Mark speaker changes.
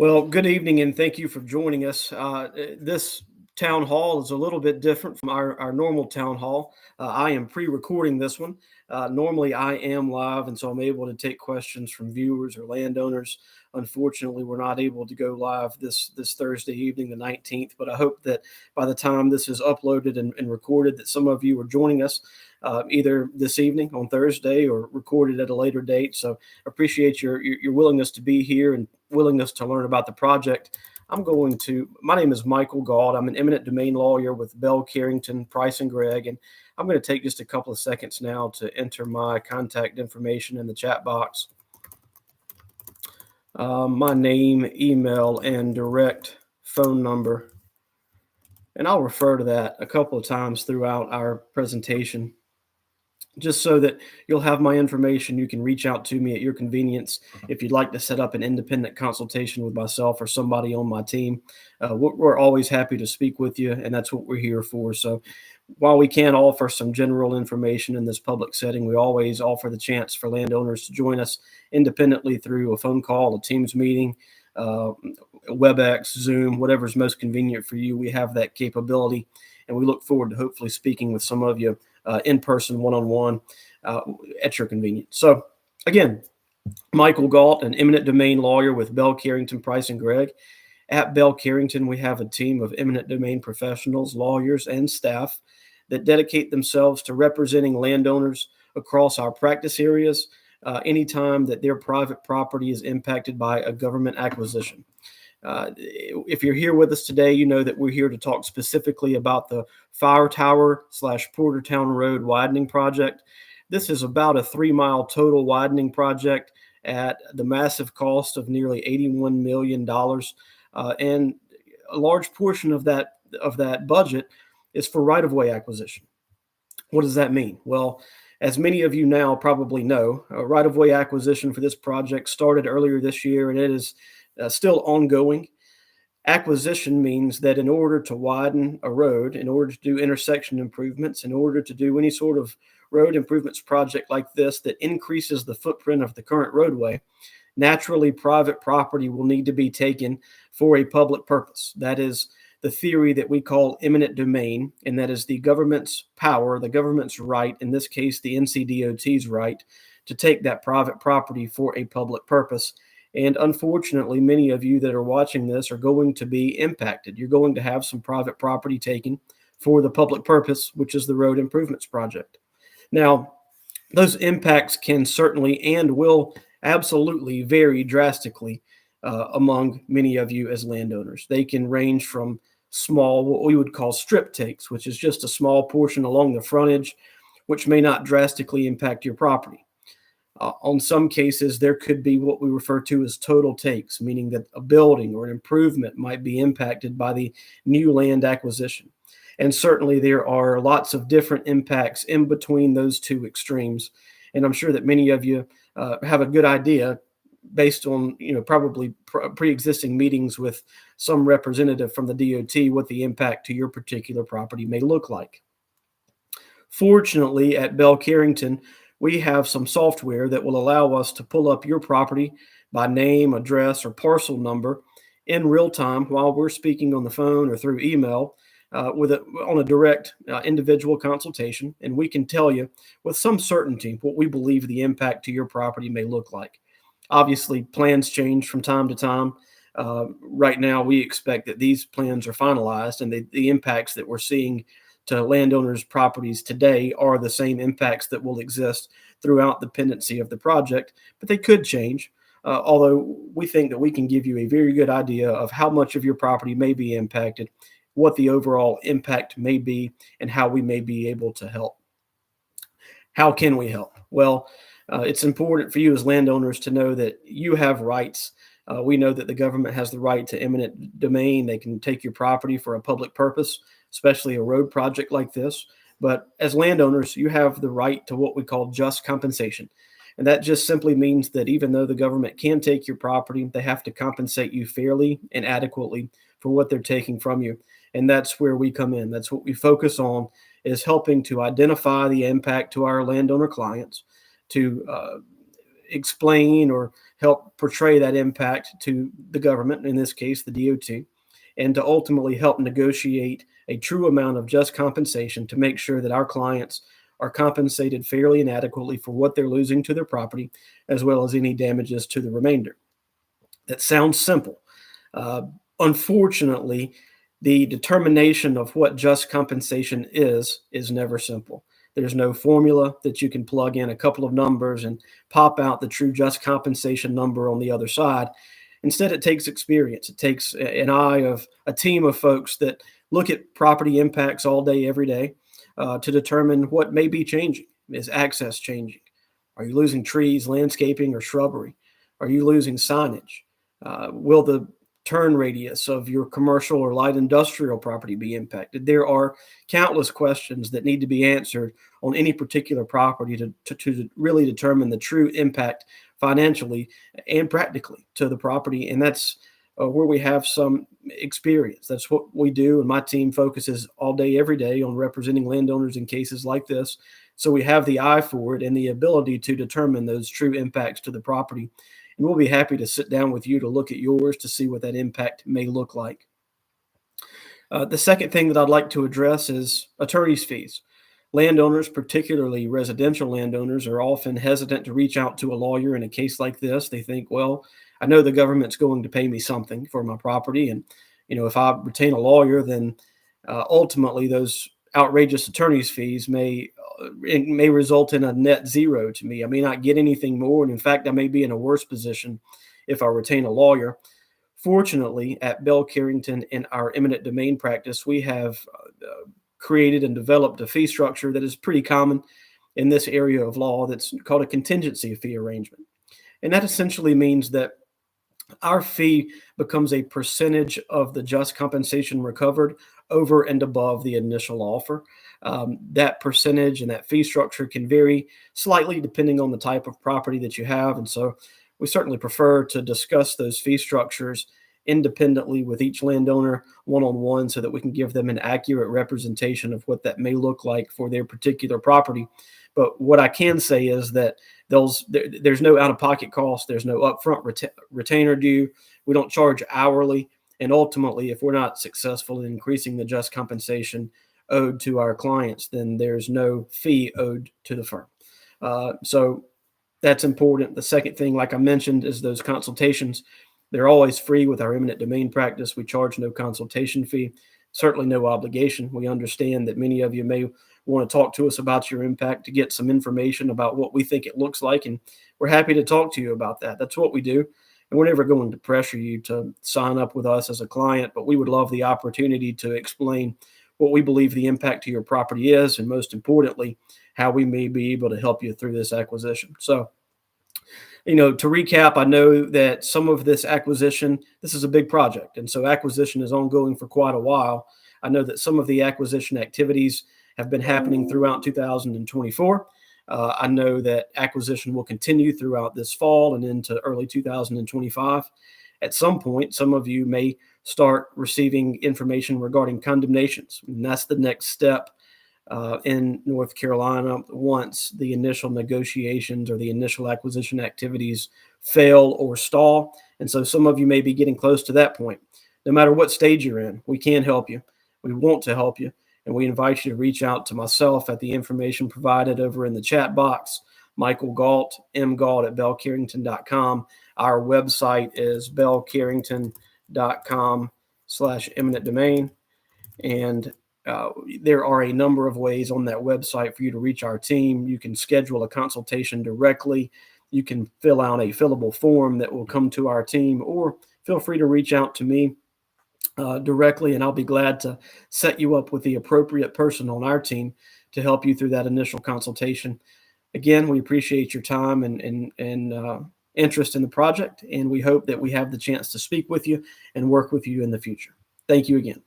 Speaker 1: Well, good evening and thank you for joining us. This town hall is a little bit different from our normal town hall. I am pre recording this one. Normally, I am live, and so I'm able to take questions from viewers or landowners. Unfortunately, we're not able to go live this Thursday evening, the 19th, but I hope that by the time this is uploaded and recorded, that some of you are joining us either this evening on Thursday or recorded at a later date. So appreciate your willingness to be here and willingness to learn about the project. My name is Michael Gault. I'm an eminent domain lawyer with Bell, Carrington, Price and Gregg, and I'm going to take just a couple of seconds now to enter my contact information in the chat box. My name, email, and direct phone number, and I'll refer to that a couple of times throughout our presentation, just so that you'll have my information. You can reach out to me at your convenience if you'd like to set up an independent consultation with myself or somebody on my team. We're always happy to speak with you, and that's what we're here for. So while we can offer some general information in this public setting, we always offer the chance for landowners to join us independently through a phone call, a Teams meeting, WebEx, Zoom, whatever's most convenient for you. We have that capability, and we look forward to hopefully speaking with some of you in person, one-on-one, at your convenience. So again, Michael Gault, an eminent domain lawyer with Bell, Carrington, Price and Gregg. At Bell Carrington, we have a team of eminent domain professionals, lawyers, and staff that dedicate themselves to representing landowners across our practice areas anytime that their private property is impacted by a government acquisition. If you're here with us today, you know that we're here to talk specifically about the Fire Tower / Portertown Road widening project. This is about a 3-mile total widening project at the massive cost of nearly $81 million. And a large portion of that budget is for right-of-way acquisition. What does that mean? Well, as many of you now probably know, right-of-way acquisition for this project started earlier this year, and it is still ongoing. Acquisition means that in order to widen a road, in order to do intersection improvements, in order to do any sort of road improvements project like this that increases the footprint of the current roadway, naturally private property will need to be taken for a public purpose. That is the theory that we call eminent domain, and that is the government's power, the government's right, in this case the NCDOT's right, to take that private property for a public purpose. And unfortunately, many of you that are watching this are going to be impacted. You're going to have some private property taken for the public purpose, which is the road improvements project. Now, those impacts can certainly and will absolutely vary drastically among many of you as landowners. They can range from small, what we would call strip takes, which is just a small portion along the frontage, which may not drastically impact your property. On some cases, there could be what we refer to as total takes, meaning that a building or an improvement might be impacted by the new land acquisition. And certainly there are lots of different impacts in between those two extremes. And I'm sure that many of you have a good idea based on, probably pre-existing meetings with some representative from the DOT, what the impact to your particular property may look like. Fortunately, at Bell Carrington, we have some software that will allow us to pull up your property by name, address, or parcel number in real time while we're speaking on the phone or through email on a direct individual consultation. And we can tell you with some certainty what we believe the impact to your property may look like. Obviously, plans change from time to time. Right now, we expect that these plans are finalized, and the impacts that we're seeing to landowners' properties today are the same impacts that will exist throughout the pendency of the project, but they could change. Although we think that we can give you a very good idea of how much of your property may be impacted, what the overall impact may be, and how we may be able to help. How can we help? Well, it's important for you as landowners to know that you have rights. We know that the government has the right to eminent domain. They can take your property for a public purpose, especially a road project like this. But as landowners, you have the right to what we call just compensation. And that just simply means that even though the government can take your property, they have to compensate you fairly and adequately for what they're taking from you. And that's where we come in. That's what we focus on, is helping to identify the impact to our landowner clients, to explain or help portray that impact to the government, in this case, the DOT, and to ultimately help negotiate a true amount of just compensation to make sure that our clients are compensated fairly and adequately for what they're losing to their property, as well as any damages to the remainder. That sounds simple. Unfortunately, the determination of what just compensation is never simple. There's no formula that you can plug in a couple of numbers and pop out the true just compensation number on the other side. Instead, it takes experience. It takes an eye of a team of folks that look at property impacts all day, every day, to determine what may be changing. Is access changing? Are you losing trees, landscaping, or shrubbery? Are you losing signage? Will the turn radius of your commercial or light industrial property be impacted? There are countless questions that need to be answered on any particular property to really determine the true impact financially and practically to the property. And that's where we have some experience. That's what we do. And my team focuses all day, every day on representing landowners in cases like this. So we have the eye for it and the ability to determine those true impacts to the property. And we'll be happy to sit down with you to look at yours to see what that impact may look like. The second thing that I'd like to address is attorney's fees. Landowners, particularly residential landowners, are often hesitant to reach out to a lawyer in a case like this. They think, well, I know the government's going to pay me something for my property. And, if I retain a lawyer, then ultimately those outrageous attorney's fees may result in a net zero to me. I may not get anything more. And in fact, I may be in a worse position if I retain a lawyer. Fortunately, at Bell Carrington in our eminent domain practice, we have created and developed a fee structure that is pretty common in this area of law that's called a contingency fee arrangement. And that essentially means that our fee becomes a percentage of the just compensation recovered over and above the initial offer. That percentage and that fee structure can vary slightly depending on the type of property that you have. And so we certainly prefer to discuss those fee structures independently with each landowner one-on-one so that we can give them an accurate representation of what that may look like for their particular property. But what I can say is that there's no out-of-pocket cost. There's no upfront retainer due. We don't charge hourly. And ultimately, if we're not successful in increasing the just compensation owed to our clients, then there's no fee owed to the firm. So that's important. The second thing, like I mentioned, is those consultations. They're always free with our eminent domain practice. We charge no consultation fee, certainly no obligation. We understand that many of you may want to talk to us about your impact to get some information about what we think it looks like, and we're happy to talk to you about that. That's what we do. And we're never going to pressure you to sign up with us as a client, but we would love the opportunity to explain what we believe the impact to your property is, and most importantly, how we may be able to help you through this acquisition. So, to recap, I know that some of this acquisition, this is a big project, and so acquisition is ongoing for quite a while. I know that some of the acquisition activities have been happening throughout 2024. I know that acquisition will continue throughout this fall and into early 2025. At some point, some of you may start receiving information regarding condemnations, and that's the next step in North Carolina once the initial negotiations or the initial acquisition activities fail or stall. And so some of you may be getting close to that point. No matter what stage you're in, we can help you. We want to help you. And we invite you to reach out to myself at the information provided over in the chat box. Michael Gault, mgault at bellcarrington.com. Our website is bellcarrington.com/eminent domain. And there are a number of ways on that website for you to reach our team. You can schedule a consultation directly. You can fill out a fillable form that will come to our team, or feel free to reach out to me directly, and I'll be glad to set you up with the appropriate person on our team to help you through that initial consultation. Again, we appreciate your time and interest in the project, and we hope that we have the chance to speak with you and work with you in the future. Thank you again.